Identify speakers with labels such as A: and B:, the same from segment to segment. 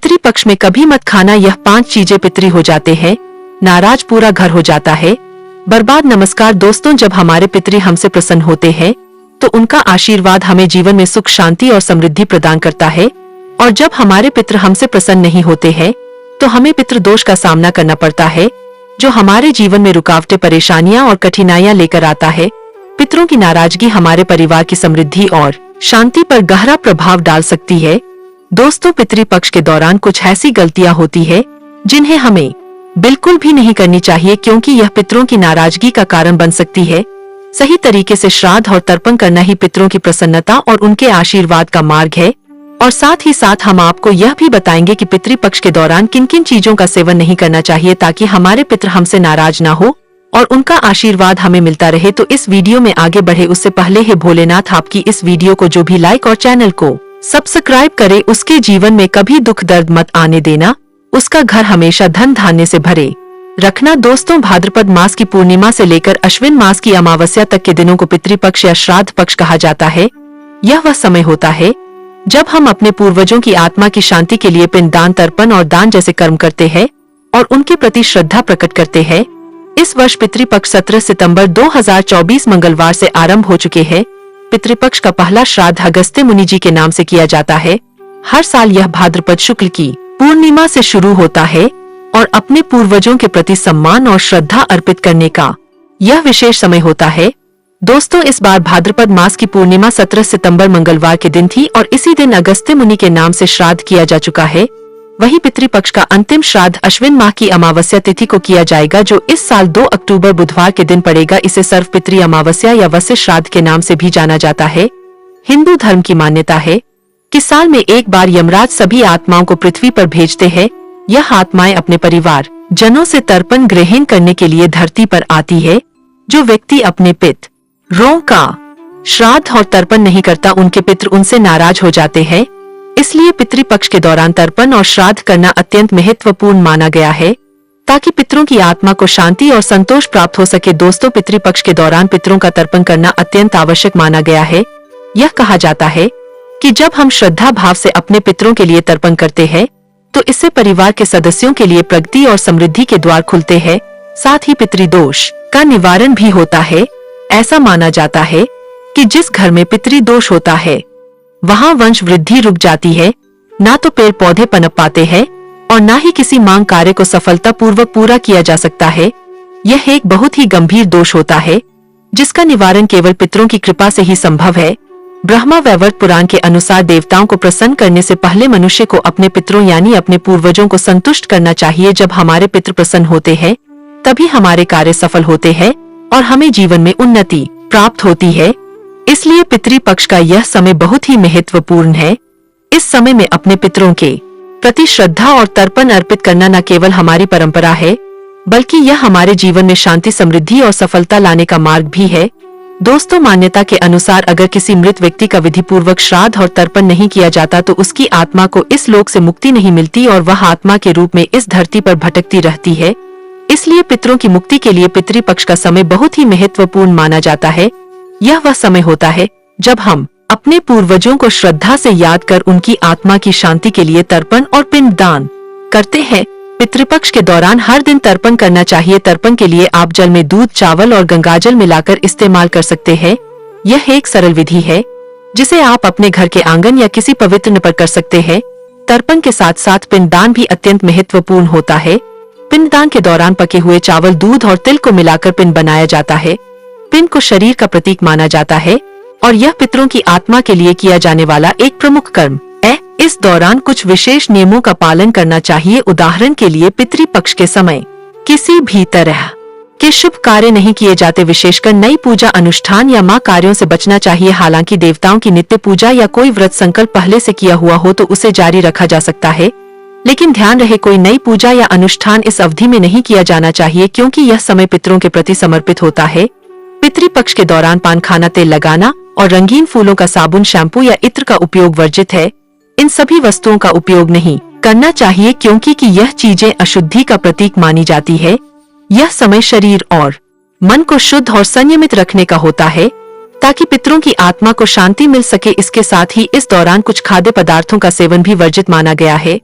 A: पितृपक्ष में कभी मत खाना। यह 5 चीजें पितरी हो जाते हैं, नाराज पूरा घर हो जाता है, बर्बाद। नमस्कार दोस्तों, जब हमारे पितरी हमसे प्रसन्न होते हैं तो उनका आशीर्वाद हमें जीवन में सुख, शांति और समृद्धि प्रदान करता है। और जब हमारे पितृ हमसे प्रसन्न नहीं होते हैं तो हमें पितृदोष का सामना करना पड़ता है, जो हमारे जीवन में रुकावटें, परेशानियां और कठिनाइयां लेकर आता है। पितरों की नाराजगी हमारे परिवार की समृद्धि और शांति पर गहरा प्रभाव डाल सकती है। दोस्तों, पितृपक्ष के दौरान कुछ ऐसी गलतियां होती है जिन्हें हमें बिल्कुल भी नहीं करनी चाहिए, क्योंकि यह पितरों की नाराजगी का कारण बन सकती है। सही तरीके से श्राद्ध और तर्पण करना ही पितरों की प्रसन्नता और उनके आशीर्वाद का मार्ग है। और साथ ही साथ हम आपको यह भी बताएंगे कि पितृपक्ष के दौरान किन किन चीजों का सेवन नहीं करना चाहिए ताकि हमारे पितृ हमसे नाराज ना हो और उनका आशीर्वाद हमें मिलता रहे। तो इस वीडियो में आगे बढ़े उससे पहले हे भोलेनाथ, आपकी इस वीडियो को जो भी लाइक और चैनल को सब्सक्राइब करे, उसके जीवन में कभी दुख दर्द मत आने देना, उसका घर हमेशा धन धान्य से भरे रखना। दोस्तों, भाद्रपद मास की पूर्णिमा से लेकर अश्विन मास की अमावस्या तक के दिनों को पितृपक्ष या श्राद्ध पक्ष कहा जाता है। यह वह समय होता है जब हम अपने पूर्वजों की आत्मा की शांति के लिए पिंडदान, तर्पण और दान जैसे कर्म करते हैं और उनके प्रति श्रद्धा प्रकट करते हैं। इस वर्ष पितृपक्ष 17 सितंबर 2024 मंगलवार से आरंभ हो चुके हैं। पितृपक्ष का पहला श्राद्ध अगस्त्य मुनि जी के नाम से किया जाता है। हर साल यह भाद्रपद शुक्ल की पूर्णिमा से शुरू होता है और अपने पूर्वजों के प्रति सम्मान और श्रद्धा अर्पित करने का यह विशेष समय होता है। दोस्तों, इस बार भाद्रपद मास की पूर्णिमा 17 सितंबर मंगलवार के दिन थी और इसी दिन अगस्त्य मुनि के नाम से श्राद्ध किया जा चुका है। वहीं पितृपक्ष का अंतिम श्राद्ध अश्विन माह की अमावस्या तिथि को किया जाएगा, जो इस साल 2 अक्टूबर बुधवार के दिन पड़ेगा। इसे सर्व पितृ अमावस्या या वस्य श्राद्ध के नाम से भी जाना जाता है। हिंदू धर्म की मान्यता है कि साल में एक बार यमराज सभी आत्माओं को पृथ्वी पर भेजते हैं। यह आत्माएं अपने परिवार जनों से तर्पण ग्रहण करने के लिए धरती पर आती है। जो व्यक्ति अपने पितरों का श्राद्ध और तर्पण नहीं करता, उनके पितृ उनसे नाराज हो जाते हैं। इसलिए पितृपक्ष के दौरान तर्पण और श्राद्ध करना अत्यंत महत्वपूर्ण माना गया है ताकि पितरों की आत्मा को शांति और संतोष प्राप्त हो सके। दोस्तों, पितृपक्ष के दौरान पितरों का तर्पण करना अत्यंत आवश्यक माना गया है। यह कहा जाता है कि जब हम श्रद्धा भाव से अपने पितरों के लिए तर्पण करते हैं तो इससे परिवार के सदस्यों के लिए प्रगति और समृद्धि के द्वार खुलते हैं। साथ ही पितृदोष का निवारण भी होता है। ऐसा माना जाता है कि जिस घर में पितृदोष होता है वहाँ वंश वृद्धि रुक जाती है, ना तो पेड़ पौधे पनप पाते हैं और ना ही किसी मांग कार्य को सफलता पूर्वक पूरा किया जा सकता है। यह एक बहुत ही गंभीर दोष होता है जिसका निवारण केवल पितरों की कृपा से ही संभव है। ब्रह्मा वैवर्त पुराण के अनुसार देवताओं को प्रसन्न करने से पहले मनुष्य को अपने पितरों यानी अपने पूर्वजों को संतुष्ट करना चाहिए। जब हमारे पितृ प्रसन्न होते हैं तभी हमारे कार्य सफल होते हैं और हमें जीवन में उन्नति प्राप्त होती है। इसलिए पितृपक्ष का यह समय बहुत ही महत्वपूर्ण है। इस समय में अपने पितरों के प्रति श्रद्धा और तर्पण अर्पित करना न केवल हमारी परंपरा है, बल्कि यह हमारे जीवन में शांति, समृद्धि और सफलता लाने का मार्ग भी है। दोस्तों, मान्यता के अनुसार अगर किसी मृत व्यक्ति का विधि पूर्वक श्राद्ध और तर्पण नहीं किया जाता तो उसकी आत्मा को इस लोक से मुक्ति नहीं मिलती और वह आत्मा के रूप में इस धरती पर भटकती रहती है। इसलिए पितरों की मुक्ति के लिए पितृपक्ष का समय बहुत ही महत्वपूर्ण माना जाता है। यह वह समय होता है जब हम अपने पूर्वजों को श्रद्धा से याद कर उनकी आत्मा की शांति के लिए तर्पण और पिंडदान करते हैं। पितृपक्ष के दौरान हर दिन तर्पण करना चाहिए। तर्पण के लिए आप जल में दूध, चावल और गंगाजल मिलाकर इस्तेमाल कर सकते हैं। यह एक सरल विधि है जिसे आप अपने घर के आंगन या किसी पवित्र न पर कर सकते हैं। तर्पण के साथ साथ पिंडदान भी अत्यंत महत्वपूर्ण होता है। पिंडदान के दौरान पके हुए चावल, दूध और तिल को मिलाकर पिंड बनाया जाता है। पिंड को शरीर का प्रतीक माना जाता है और यह पितरों की आत्मा के लिए किया जाने वाला एक प्रमुख कर्म है। इस दौरान कुछ विशेष नियमों का पालन करना चाहिए। उदाहरण के लिए पितृपक्ष के समय किसी भी तरह के शुभ कार्य नहीं किए जाते, विशेषकर नई पूजा अनुष्ठान या मां कार्यों से बचना चाहिए। हालांकि देवताओं की नित्य पूजा या कोई व्रत संकल्प पहले से किया हुआ हो तो उसे जारी रखा जा सकता है, लेकिन ध्यान रहे कोई नई पूजा या अनुष्ठान इस अवधि में नहीं किया जाना चाहिए क्योंकि यह समय पितरों के प्रति समर्पित होता है। पितृपक्ष के दौरान पान खाना, तेल लगाना और रंगीन फूलों का साबुन, शैम्पू या इत्र का उपयोग वर्जित है। इन सभी वस्तुओं का उपयोग नहीं करना चाहिए क्योंकि यह चीजें अशुद्धि का प्रतीक मानी जाती है। यह समय शरीर और मन को शुद्ध और संयमित रखने का होता है ताकि पितरों की आत्मा को शांति मिल सके। इसके साथ ही इस दौरान कुछ खाद्य पदार्थों का सेवन भी वर्जित माना गया है।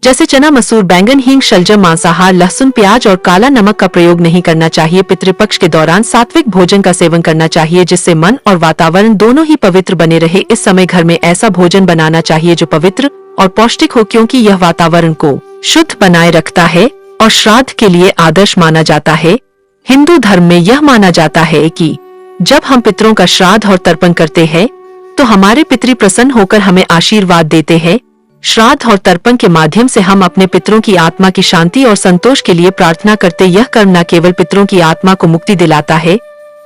A: जैसे चना, मसूर, बैंगन, हींग, शलजम, मांसाहार, लहसुन, प्याज और काला नमक का प्रयोग नहीं करना चाहिए। पितृपक्ष के दौरान सात्विक भोजन का सेवन करना चाहिए, जिससे मन और वातावरण दोनों ही पवित्र बने रहे। इस समय घर में ऐसा भोजन बनाना चाहिए जो पवित्र और पौष्टिक हो, क्योंकि यह वातावरण को शुद्ध बनाए रखता है और श्राद्ध के लिए आदर्श माना जाता है। हिंदू धर्म में यह माना जाता है कि जब हम पितरों का श्राद्ध और तर्पण करते हैं तो हमारे पितृ प्रसन्न होकर हमें आशीर्वाद देते हैं। श्राद्ध और तर्पण के माध्यम से हम अपने पितरों की आत्मा की शांति और संतोष के लिए प्रार्थना करते। यह कर्म न केवल पितरों की आत्मा को मुक्ति दिलाता है,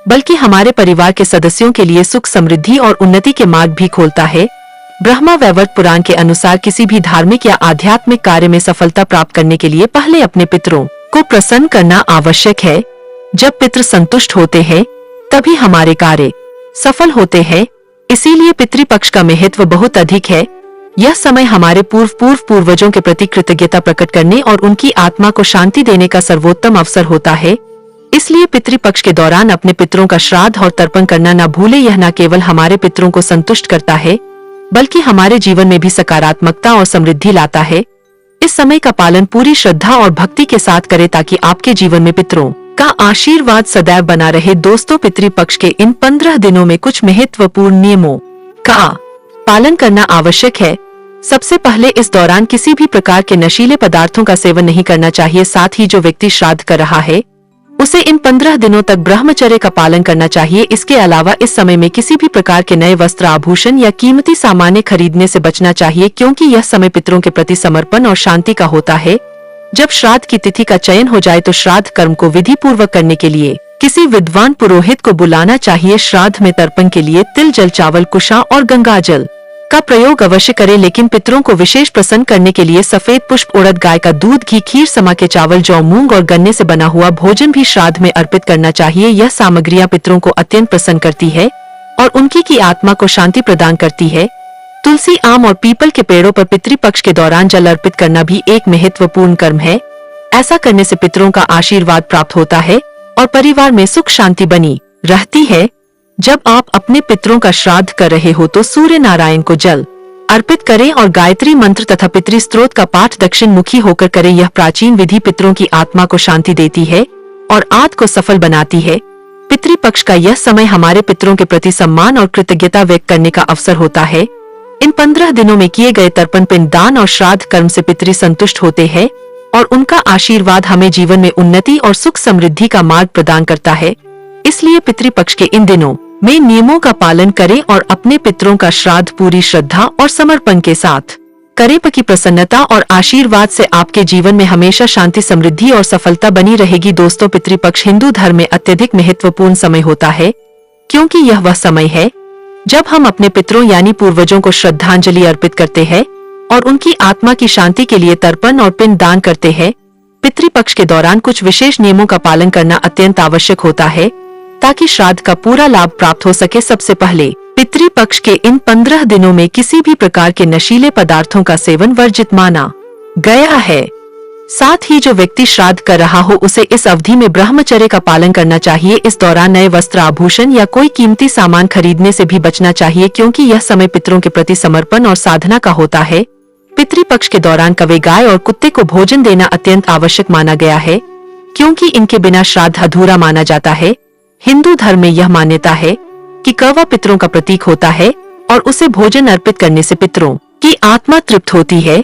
A: बल्कि हमारे परिवार के सदस्यों के लिए सुख, समृद्धि और उन्नति के मार्ग भी खोलता है। ब्रह्मा वैवर्त पुराण के अनुसार किसी भी धार्मिक या आध्यात्मिक कार्य में सफलता प्राप्त करने के लिए पहले अपने पितरों को प्रसन्न करना आवश्यक है। जब पितृ संतुष्ट होते हैं तभी हमारे कार्य सफल होते हैं। इसीलिए पितृपक्ष का महत्व बहुत अधिक है। यह समय हमारे पूर्वजों के प्रति कृतज्ञता प्रकट करने और उनकी आत्मा को शांति देने का सर्वोत्तम अवसर होता है। इसलिए पितृपक्ष के दौरान अपने पितरों का श्राद्ध और तर्पण करना न भूले। यह न केवल हमारे पितरों को संतुष्ट करता है, बल्कि हमारे जीवन में भी सकारात्मकता और समृद्धि लाता है। इस समय का पालन पूरी श्रद्धा और भक्ति के साथ करें ताकि आपके जीवन में पितरों का आशीर्वाद सदैव बना रहे। दोस्तों, पितृपक्ष के इन 15 दिनों में कुछ महत्वपूर्ण नियमों का पालन करना आवश्यक है। सबसे पहले इस दौरान किसी भी प्रकार के नशीले पदार्थों का सेवन नहीं करना चाहिए। साथ ही जो व्यक्ति श्राद्ध कर रहा है उसे इन 15 दिनों तक ब्रह्मचर्य का पालन करना चाहिए। इसके अलावा इस समय में किसी भी प्रकार के नए वस्त्र, आभूषण या कीमती सामान खरीदने से बचना चाहिए, क्योंकि यह समय पितरों के प्रति समर्पण और शांति का होता है। जब श्राद्ध की तिथि का चयन हो जाए तो श्राद्ध कर्म को विधि पूर्वक करने के लिए किसी विद्वान पुरोहित को बुलाना चाहिए। श्राद्ध में तर्पण के लिए तिल, जल, चावल, कुशा और गंगा जल का प्रयोग अवश्य करें, लेकिन पितरों को विशेष प्रसन्न करने के लिए सफेद पुष्प, उड़द, गाय का दूध, घी, खीर, समा के चावल, जौ, मूंग और गन्ने से बना हुआ भोजन भी श्राद्ध में अर्पित करना चाहिए। यह सामग्रियां पितरों को अत्यंत प्रसन्न करती है और उनकी की आत्मा को शांति प्रदान करती है। तुलसी, आम और पीपल के पेड़ों पर पितृपक्ष के दौरान जल अर्पित करना भी एक महत्वपूर्ण कर्म है। ऐसा करने से पितरों का आशीर्वाद प्राप्त होता है और परिवार में सुख शांति बनी रहती है। जब आप अपने पितरों का श्राद्ध कर रहे हो तो सूर्य नारायण को जल अर्पित करें और गायत्री मंत्र तथा पितृ स्तोत्र का पाठ दक्षिण मुखी होकर करें। यह प्राचीन विधि पितरों की आत्मा को शांति देती है और आत्म को सफल बनाती है। पितृपक्ष का यह समय हमारे पितरों के प्रति सम्मान और कृतज्ञता व्यक्त करने का अवसर होता है। इन 15 दिनों में किए गए तर्पण, पिंड दान और श्राद्ध कर्म से पितृ संतुष्ट होते हैं और उनका आशीर्वाद हमें जीवन में उन्नति और सुख समृद्धि का मार्ग प्रदान करता है। इसलिए पितृपक्ष के इन दिनों में नियमों का पालन करें और अपने पितरों का श्राद्ध पूरी श्रद्धा और समर्पण के साथ करें। की प्रसन्नता और आशीर्वाद से आपके जीवन में हमेशा शांति, समृद्धि और सफलता बनी रहेगी। दोस्तों, पितृपक्ष हिंदू धर्म में अत्यधिक महत्वपूर्ण समय होता है, क्योंकि यह वह समय है जब हम अपने पितरों यानी पूर्वजों को श्रद्धांजलि अर्पित करते हैं और उनकी आत्मा की शांति के लिए तर्पण और पिंड दान करते हैं। पितृपक्ष के दौरान कुछ विशेष नियमों का पालन करना अत्यंत आवश्यक होता है ताकि श्राद्ध का पूरा लाभ प्राप्त हो सके। सबसे पहले पितृपक्ष के इन 15 दिनों में किसी भी प्रकार के नशीले पदार्थों का सेवन वर्जित माना गया है। साथ ही जो व्यक्ति श्राद्ध कर रहा हो उसे इस अवधि में ब्रह्मचर्य का पालन करना चाहिए। इस दौरान नए वस्त्र, आभूषण या कोई कीमती सामान खरीदने से भी बचना चाहिए, क्योंकि यह समय पितरों के प्रति समर्पण और साधना का होता है। पितृपक्ष के दौरान कवे, गाय और कुत्ते को भोजन देना अत्यंत आवश्यक माना गया है, क्योंकि इनके बिना श्राद्ध अधूरा माना जाता है। हिंदू धर्म में यह मान्यता है कि कौवा पितरों का प्रतीक होता है और उसे भोजन अर्पित करने से पितरों की आत्मा तृप्त होती है।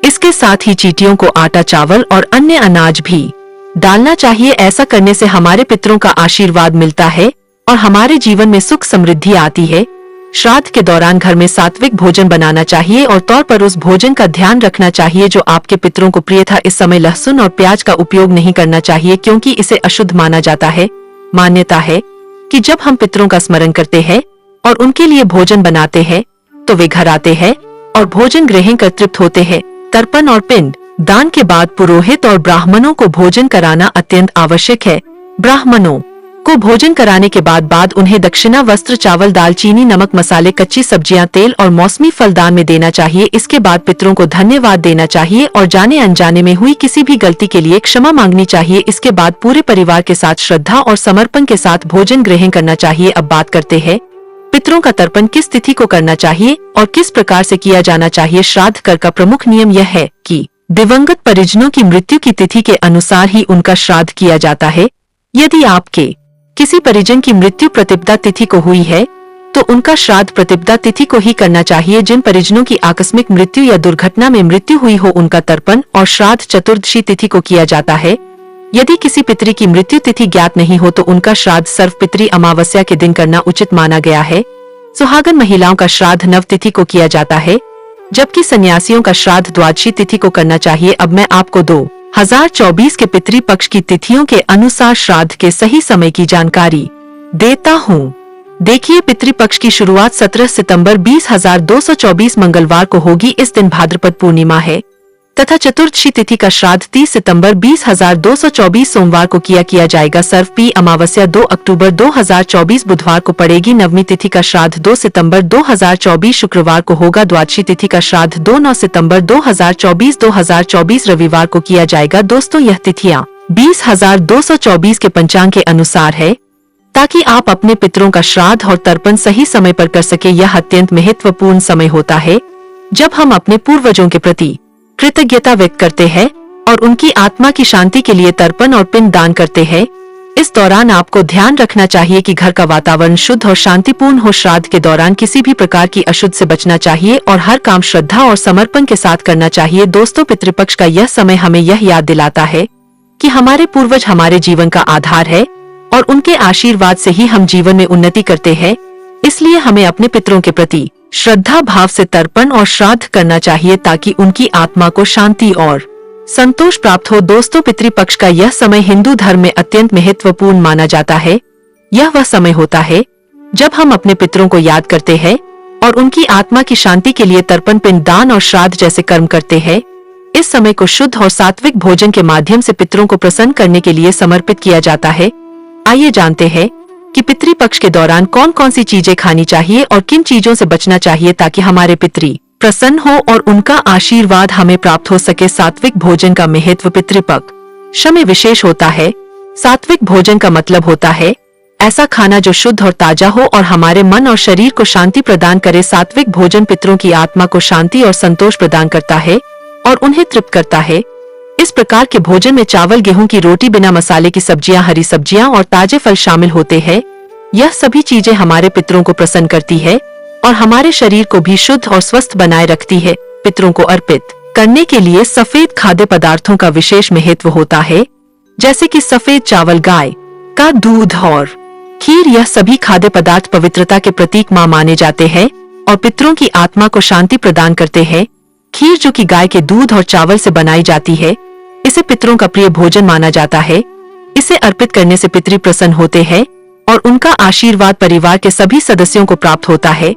A: इसके साथ ही चींटियों को आटा, चावल और अन्य अनाज भी डालना चाहिए। ऐसा करने से हमारे पितरों का आशीर्वाद मिलता है और हमारे जीवन में सुख समृद्धि आती है। श्राद्ध के दौरान घर में सात्विक भोजन बनाना चाहिए और तौर पर उस भोजन का ध्यान रखना चाहिए जो आपके पितरों को प्रिय था। इस समय लहसुन और प्याज का उपयोग नहीं करना चाहिए, क्योंकि इसे अशुद्ध माना जाता है। मान्यता है कि जब हम पितरों का स्मरण करते हैं और उनके लिए भोजन बनाते हैं तो वे घर आते हैं और भोजन ग्रहण कर तृप्त होते हैं। तर्पण और पिंड दान के बाद पुरोहित और ब्राह्मणों को भोजन कराना अत्यंत आवश्यक है। ब्राह्मणों को भोजन कराने के बाद उन्हें दक्षिणा, वस्त्र, चावल, दाल, चीनी, नमक, मसाले, कच्ची सब्जियां, तेल और मौसमी फल दान में देना चाहिए। इसके बाद पितरों को धन्यवाद देना चाहिए और जाने अनजाने में हुई किसी भी गलती के लिए क्षमा मांगनी चाहिए। इसके बाद पूरे परिवार के साथ श्रद्धा और समर्पण के साथ भोजन ग्रहण करना चाहिए। अब बात करते हैं पितरों का तर्पण किस तिथि को करना चाहिए और किस प्रकार से किया जाना चाहिए। श्राद्ध कर का प्रमुख नियम यह है कि दिवंगत परिजनों की मृत्यु की तिथि के अनुसार ही उनका श्राद्ध किया जाता है। यदि आपके किसी परिजन की मृत्यु प्रतिपदा तिथि को हुई है तो उनका श्राद्ध प्रतिपदा तिथि को ही करना चाहिए। जिन परिजनों की आकस्मिक मृत्यु या दुर्घटना में मृत्यु हुई हो उनका तर्पण और श्राद्ध चतुर्दशी तिथि को किया जाता है। यदि किसी पितरी की मृत्यु तिथि ज्ञात नहीं हो तो उनका श्राद्ध सर्वपितरी अमावस्या के दिन करना उचित माना गया है। सुहागन महिलाओं का श्राद्ध नव तिथि को किया जाता है, जबकि सन्यासियों का श्राद्ध द्वादशी तिथि को करना चाहिए। अब मैं आपको 2024 के पितृ पक्ष की तिथियों के अनुसार श्राद्ध के सही समय की जानकारी देता हूँ। देखिए, पितृपक्ष की शुरुआत 17 सितंबर 2024 मंगलवार को होगी। इस दिन भाद्रपद पूर्णिमा है तथा चतुर्दशी तिथि का श्राद्ध 30 सितंबर 2024 सोमवार को किया जाएगा। सर्वपी अमावस्या 2 अक्टूबर 2024 बुधवार को पड़ेगी। नवमी तिथि का श्राद्ध 2 सितंबर 2024 शुक्रवार को होगा। द्वादशी तिथि का श्राद्ध 9 सितंबर 2024 रविवार को किया जाएगा। दोस्तों, यह तिथियां 2024 के पंचांग के अनुसार है ताकि आप अपने पितरों का श्राद्ध और तर्पण सही समय पर कर सके। यह अत्यंत महत्वपूर्ण समय होता है जब हम अपने पूर्वजों के प्रति कृतज्ञता व्यक्त करते हैं और उनकी आत्मा की शांति के लिए तर्पण और पिंड दान करते हैं। इस दौरान आपको ध्यान रखना चाहिए कि घर का वातावरण शुद्ध और शांतिपूर्ण हो। श्राद्ध के दौरान किसी भी प्रकार की अशुद्ध से बचना चाहिए और हर काम श्रद्धा और समर्पण के साथ करना चाहिए। दोस्तों, पितृपक्ष का यह समय हमें यह याद दिलाता है कि हमारे पूर्वज हमारे जीवन का आधार है और उनके आशीर्वाद से ही हम जीवन में उन्नति करते हैं। इसलिए हमें अपने पितरों के प्रति श्रद्धा भाव से तर्पण और श्राद्ध करना चाहिए ताकि उनकी आत्मा को शांति और संतोष प्राप्त हो। दोस्तों, पितृपक्ष का यह समय हिंदू धर्म में अत्यंत महत्वपूर्ण माना जाता है। यह वह समय होता है जब हम अपने पितरों को याद करते हैं और उनकी आत्मा की शांति के लिए तर्पण, पिंड दान और श्राद्ध जैसे कर्म करते हैं। इस समय को शुद्ध और सात्विक भोजन के माध्यम से पितरों को प्रसन्न करने के लिए समर्पित किया जाता है। आइए जानते हैं कि पितृपक्ष के दौरान कौन कौन सी चीजें खानी चाहिए और किन चीजों से बचना चाहिए ताकि हमारे पितरी प्रसन्न हो और उनका आशीर्वाद हमें प्राप्त हो सके। सात्विक भोजन का महत्व पितृपक्ष में विशेष होता है। सात्विक भोजन का मतलब होता है ऐसा खाना जो शुद्ध और ताजा हो और हमारे मन और शरीर को शांति प्रदान करे। सात्विक भोजन पितरों की आत्मा को शांति और संतोष प्रदान करता है और उन्हें तृप्त करता है। इस प्रकार के भोजन में चावल, गेहूं की रोटी, बिना मसाले की सब्जियां, हरी सब्जियां और ताजे फल शामिल होते हैं। यह सभी चीजें हमारे पितरों को प्रसन्न करती है और हमारे शरीर को भी शुद्ध और स्वस्थ बनाए रखती है। पितरों को अर्पित करने के लिए सफेद खाद्य पदार्थों का विशेष महत्व होता है, जैसे कि सफेद चावल, गाय का दूध और खीर। यह सभी खाद्य पदार्थ पवित्रता के प्रतीक माने जाते हैं और पितरों की आत्मा को शांति प्रदान करते हैं। खीर, जो कि गाय के दूध और चावल से बनाई जाती है, इसे पितरों का प्रिय भोजन माना जाता है। इसे अर्पित करने से पितृ प्रसन्न होते हैं और उनका आशीर्वाद परिवार के सभी सदस्यों को प्राप्त होता है।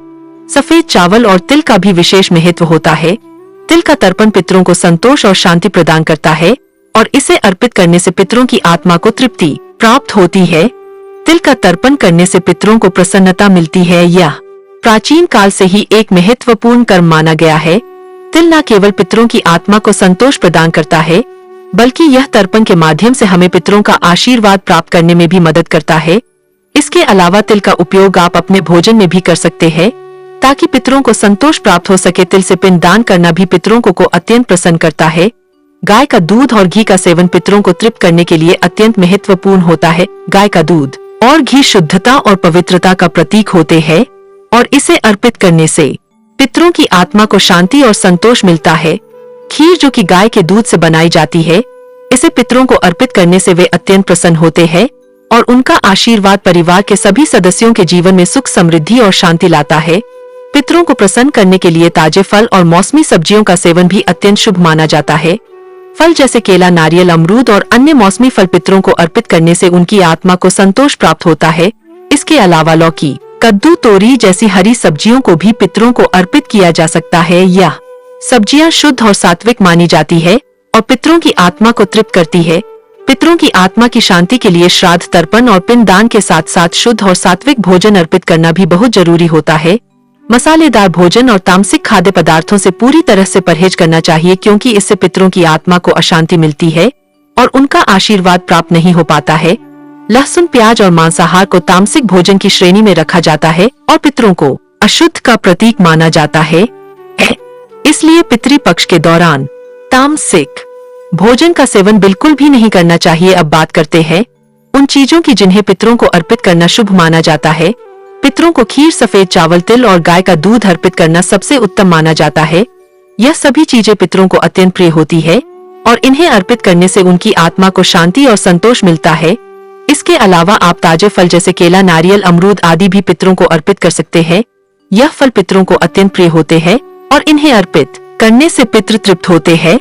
A: सफेद चावल और तिल का भी विशेष महत्व होता है। तिल का तर्पण पितरों को संतोष और शांति प्रदान करता है और इसे अर्पित करने से पितरों की आत्मा को तृप्ति प्राप्त होती है। तिल का तर्पण करने से पितरों को प्रसन्नता मिलती है। यह प्राचीन काल से ही एक महत्वपूर्ण कर्म माना गया है। तिल न केवल पितरों की आत्मा को संतोष प्रदान करता है, बल्कि यह तर्पण के माध्यम से हमें पितरों का आशीर्वाद प्राप्त करने में भी मदद करता है। इसके अलावा तिल का उपयोग आप अपने भोजन में भी कर सकते हैं ताकि पितरों को संतोष प्राप्त हो सके। तिल से पिंड दान करना भी पितरों को अत्यंत प्रसन्न करता है। गाय का दूध और घी का सेवन पितरों को तृप्त करने के लिए अत्यंत महत्वपूर्ण होता है। गाय का दूध और घी शुद्धता और पवित्रता का प्रतीक होते हैं और इसे अर्पित करने से पितरों की आत्मा को शांति और संतोष मिलता है। खीर, जो कि गाय के दूध से बनाई जाती है, इसे पितरों को अर्पित करने से वे अत्यंत प्रसन्न होते हैं और उनका आशीर्वाद परिवार के सभी सदस्यों के जीवन में सुख, समृद्धि और शांति लाता है। पितरों को प्रसन्न करने के लिए ताजे फल और मौसमी सब्जियों का सेवन भी अत्यंत शुभ माना जाता है। फल जैसे केला, नारियल, अमरूद और अन्य मौसमी फल पितरों को अर्पित करने से उनकी आत्मा को संतोष प्राप्त होता है। इसके अलावा लौकी, कद्दू, तोरी जैसी हरी सब्जियों को भी पितरों को अर्पित किया जा सकता है। यह सब्जियां शुद्ध और सात्विक मानी जाती है और पितरों की आत्मा को तृप्त करती है। पितरों की आत्मा की शांति के लिए श्राद्ध, तर्पण और पिंड दान के साथ साथ शुद्ध और सात्विक भोजन अर्पित करना भी बहुत जरूरी होता है। मसालेदार भोजन और तामसिक खाद्य पदार्थों से पूरी तरह से परहेज करना चाहिए, क्योंकि इससे पितरों की आत्मा को अशांति मिलती है और उनका आशीर्वाद प्राप्त नहीं हो पाता है। लहसुन, प्याज और मांसाहार को तामसिक भोजन की श्रेणी में रखा जाता है और पितरों को अशुद्ध का प्रतीक माना जाता है। इसलिए पितृपक्ष के दौरान तामसिक भोजन का सेवन बिल्कुल भी नहीं करना चाहिए। अब बात करते हैं उन चीजों की जिन्हें पितरों को अर्पित करना शुभ माना जाता है। पितरों को खीर, सफेद चावल, तिल और गाय का दूध अर्पित करना सबसे उत्तम माना जाता है। यह सभी चीजें पितरों को अत्यंत प्रिय होती है और इन्हें अर्पित करने से उनकी आत्मा को शांति और संतोष मिलता है। इसके अलावा आप ताजे फल जैसे केला, नारियल, अमरूद आदि भी पितरों को अर्पित कर सकते हैं। यह फल पितरों को अत्यंत प्रिय होते हैं और इन्हें अर्पित करने से पितृ तृप्त होते हैं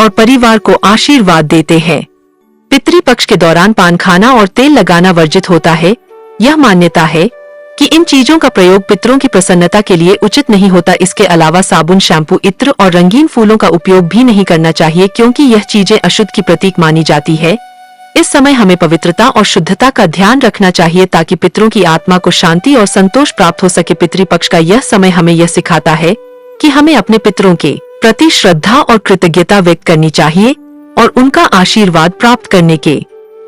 A: और परिवार को आशीर्वाद देते हैं। पितृपक्ष के दौरान पान खाना और तेल लगाना वर्जित होता है। यह मान्यता है कि इन चीजों का प्रयोग पितरों की प्रसन्नता के लिए उचित नहीं होता। इसके अलावा साबुन, शैम्पू, इत्र और रंगीन फूलों का उपयोग भी नहीं करना चाहिए क्योंकि यह चीजें अशुद्ध की प्रतीक मानी जाती है। इस समय हमें पवित्रता और शुद्धता का ध्यान रखना चाहिए ताकि पितरों की आत्मा को शांति और संतोष प्राप्त हो सके। पितृपक्ष का यह समय हमें यह सिखाता है कि हमें अपने पितरों के प्रति श्रद्धा और कृतज्ञता व्यक्त करनी चाहिए और उनका आशीर्वाद प्राप्त करने के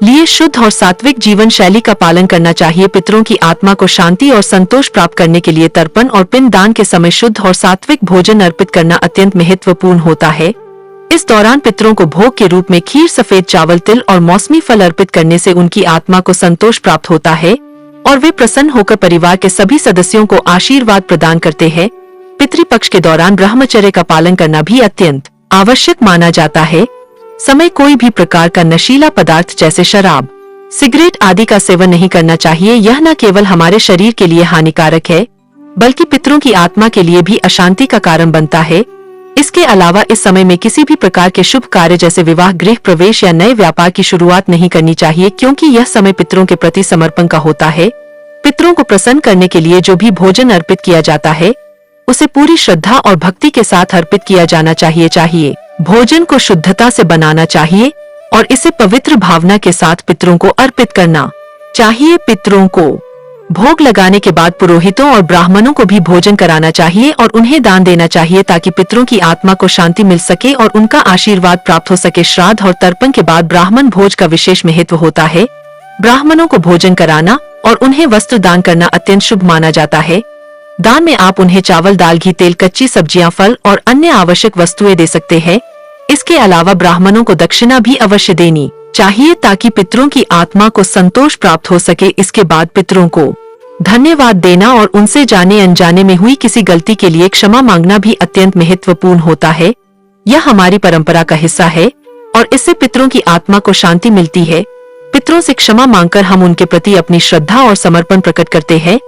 A: लिए शुद्ध और सात्विक जीवन शैली का पालन करना चाहिए। पितरों की आत्मा को शांति और संतोष प्राप्त करने के लिए तर्पण और पिंड दान के समय शुद्ध और सात्विक भोजन अर्पित करना अत्यंत महत्वपूर्ण होता है। इस दौरान पितरों को भोग के रूप में खीर, सफेद चावल, तिल और मौसमी फल अर्पित करने से उनकी आत्मा को संतोष प्राप्त होता है और वे प्रसन्न होकर परिवार के सभी सदस्यों को आशीर्वाद प्रदान करते हैं। पितृपक्ष के दौरान ब्रह्मचर्य का पालन करना भी अत्यंत आवश्यक माना जाता है। समय कोई भी प्रकार का नशीला पदार्थ जैसे शराब, सिगरेट आदि का सेवन नहीं करना चाहिए। यह न केवल हमारे शरीर के लिए हानिकारक है बल्कि पितरों की आत्मा के लिए भी अशांति का कारण बनता है। इसके अलावा इस समय में किसी भी प्रकार के शुभ कार्य जैसे विवाह, गृह प्रवेश या नए व्यापार की शुरुआत नहीं करनी चाहिए क्योंकि यह समय पितरों के प्रति समर्पण का होता है। पितरों को प्रसन्न करने के लिए जो भी भोजन अर्पित किया जाता है उसे पूरी श्रद्धा और भक्ति के साथ अर्पित किया जाना चाहिए। भोजन को शुद्धता से बनाना चाहिए और इसे पवित्र भावना के साथ पितरों को अर्पित करना चाहिए। पितरों को भोग लगाने के बाद पुरोहितों और ब्राह्मणों को भी भोजन कराना चाहिए और उन्हें दान देना चाहिए ताकि पितरों की आत्मा को शांति मिल सके और उनका आशीर्वाद प्राप्त हो सके। श्राद्ध और तर्पण के बाद ब्राह्मण भोज का विशेष महत्व होता है। ब्राह्मणों को भोजन कराना और उन्हें वस्त्र दान करना अत्यंत शुभ माना जाता है। दान में आप उन्हें चावल, दाल, घी, तेल, कच्ची सब्जियां, फल और अन्य आवश्यक वस्तुएं दे सकते हैं। इसके अलावा ब्राह्मणों को दक्षिणा भी अवश्य देनी चाहिए ताकि पितरों की आत्मा को संतोष प्राप्त हो सके। इसके बाद पितरों को धन्यवाद देना और उनसे जाने अनजाने में हुई किसी गलती के लिए क्षमा मांगना भी अत्यंत महत्वपूर्ण होता है। यह हमारी परंपरा का हिस्सा है और इससे पितरों की आत्मा को शांति मिलती है। पितरों से क्षमा मांगकर हम उनके प्रति अपनी श्रद्धा और समर्पण प्रकट करते हैं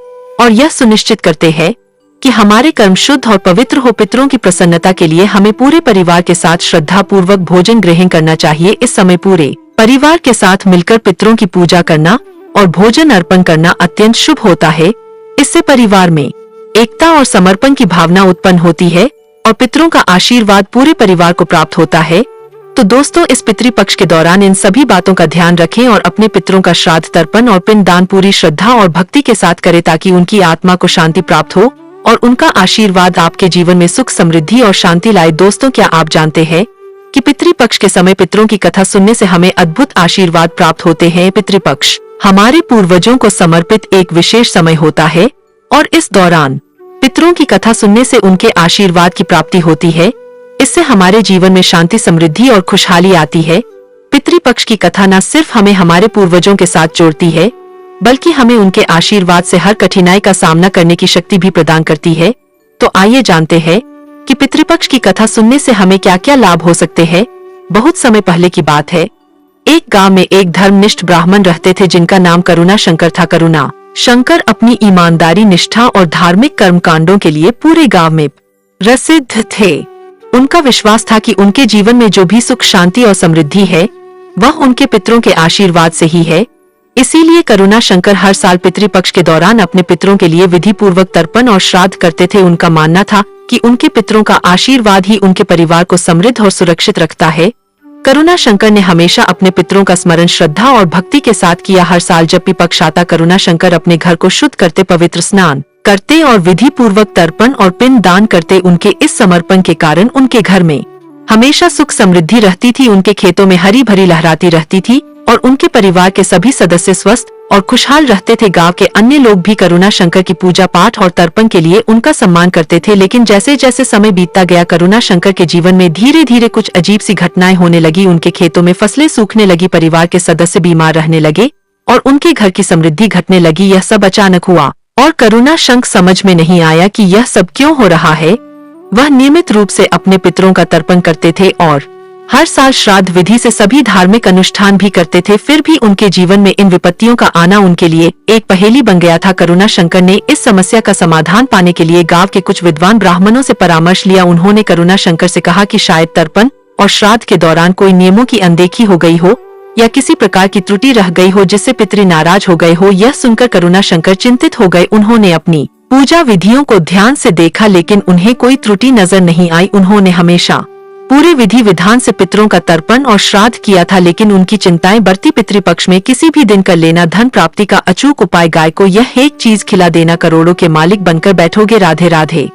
A: और यह सुनिश्चित करते हैं कि हमारे कर्म शुद्ध और पवित्र हो। पितरों की प्रसन्नता के लिए हमें पूरे परिवार के साथ श्रद्धा पूर्वक भोजन ग्रहण करना चाहिए। इस समय पूरे परिवार के साथ मिलकर पितरों की पूजा करना और भोजन अर्पण करना अत्यंत शुभ होता है। इससे परिवार में एकता और समर्पण की भावना उत्पन्न होती है और पितरों का आशीर्वाद पूरे परिवार को प्राप्त होता है। तो दोस्तों, इस पितृपक्ष के दौरान इन सभी बातों का ध्यान रखें और अपने पितरों का श्राद्ध, तर्पण और पिंड दान पूरी श्रद्धा और भक्ति के साथ करें ताकि उनकी आत्मा को शांति प्राप्त हो और उनका आशीर्वाद आपके जीवन में सुख, समृद्धि और शांति लाए। दोस्तों, क्या आप जानते हैं कि पितृपक्ष के समय पितरों की कथा सुनने से हमें अद्भुत आशीर्वाद प्राप्त होते हैं। पितृपक्ष हमारे पूर्वजों को समर्पित एक विशेष समय होता है और इस दौरान पितरों की कथा सुनने से उनके आशीर्वाद की प्राप्ति होती है। इससे हमारे जीवन में शांति, समृद्धि और खुशहाली आती है। पितृपक्ष की कथा न सिर्फ हमें हमारे पूर्वजों के साथ जोड़ती है बल्कि हमें उनके आशीर्वाद से हर कठिनाई का सामना करने की शक्ति भी प्रदान करती है। तो आइए जानते हैं कि पितृपक्ष की कथा सुनने से हमें क्या क्या लाभ हो सकते हैं। बहुत समय पहले की बात है। एक गांव में एक धर्मनिष्ठ ब्राह्मण रहते थे जिनका नाम करुणा शंकर था। करुणा शंकर अपनी ईमानदारी, निष्ठा और धार्मिक कर्मकांडों के लिए पूरे गांव में प्रसिद्ध थे। उनका विश्वास था कि उनके जीवन में जो भी सुख, शांति और समृद्धि है वह उनके पितरों के आशीर्वाद से ही है। इसीलिए करुणा शंकर हर साल पितृपक्ष के दौरान अपने पितरों के लिए विधि पूर्वक तर्पण और श्राद्ध करते थे। उनका मानना था कि उनके पितरों का आशीर्वाद ही उनके परिवार को समृद्ध और सुरक्षित रखता है। करुणा शंकर ने हमेशा अपने पितरों का स्मरण श्रद्धा और भक्ति के साथ किया। हर साल जब पिपक्ष आता, करुणा शंकर अपने घर को शुद्ध करते, पवित्र स्नान करते और विधि पूर्वक तर्पण और पिंड दान करते। उनके इस समर्पण के कारण उनके घर में हमेशा सुख, समृद्धि रहती थी। उनके खेतों में हरी भरी लहराती रहती थी और उनके परिवार के सभी सदस्य स्वस्थ और खुशहाल रहते थे। गांव के अन्य लोग भी करुणा शंकर की पूजा पाठ और तर्पण के लिए उनका सम्मान करते थे। लेकिन जैसे जैसे समय बीतता गया, करुणा शंकर के जीवन में धीरे धीरे कुछ अजीब सी घटनाएं होने लगी। उनके खेतों में फसलें सूखने लगी, परिवार के सदस्य बीमार रहने लगे और उनके घर की समृद्धि घटने लगी। यह सब अचानक हुआ और करुणा शंकर समझ में नहीं आया कि यह सब क्यों हो रहा है। वह नियमित रूप से अपने पितरों का तर्पण करते थे और हर साल श्राद्ध विधि से सभी धार्मिक अनुष्ठान भी करते थे। फिर भी उनके जीवन में इन विपत्तियों का आना उनके लिए एक पहेली बन गया था। करुणा शंकर ने इस समस्या का समाधान पाने के लिए गांव के कुछ विद्वान ब्राह्मणों से परामर्श लिया। उन्होंने करुणा शंकर से कहा कि शायद तर्पण और श्राद्ध के दौरान कोई नियमों की अनदेखी हो गई हो या किसी प्रकार की त्रुटि रह गई हो जिससे पितृ नाराज हो गए हो। यह सुनकर करुणा शंकर चिंतित हो गए। उन्होंने अपनी पूजा विधियों को ध्यान से देखा, लेकिन उन्हें कोई त्रुटि नजर नहीं आई। उन्होंने हमेशा पूरे विधि विधान से पितरों का तर्पण और श्राद्ध किया था, लेकिन उनकी चिंताएं बढ़ती। पितृपक्ष में किसी भी दिन कर लेना धन प्राप्ति का अचूक उपाय। गाय को यह एक चीज खिला देना, करोड़ों के मालिक बनकर बैठोगे। राधे राधे।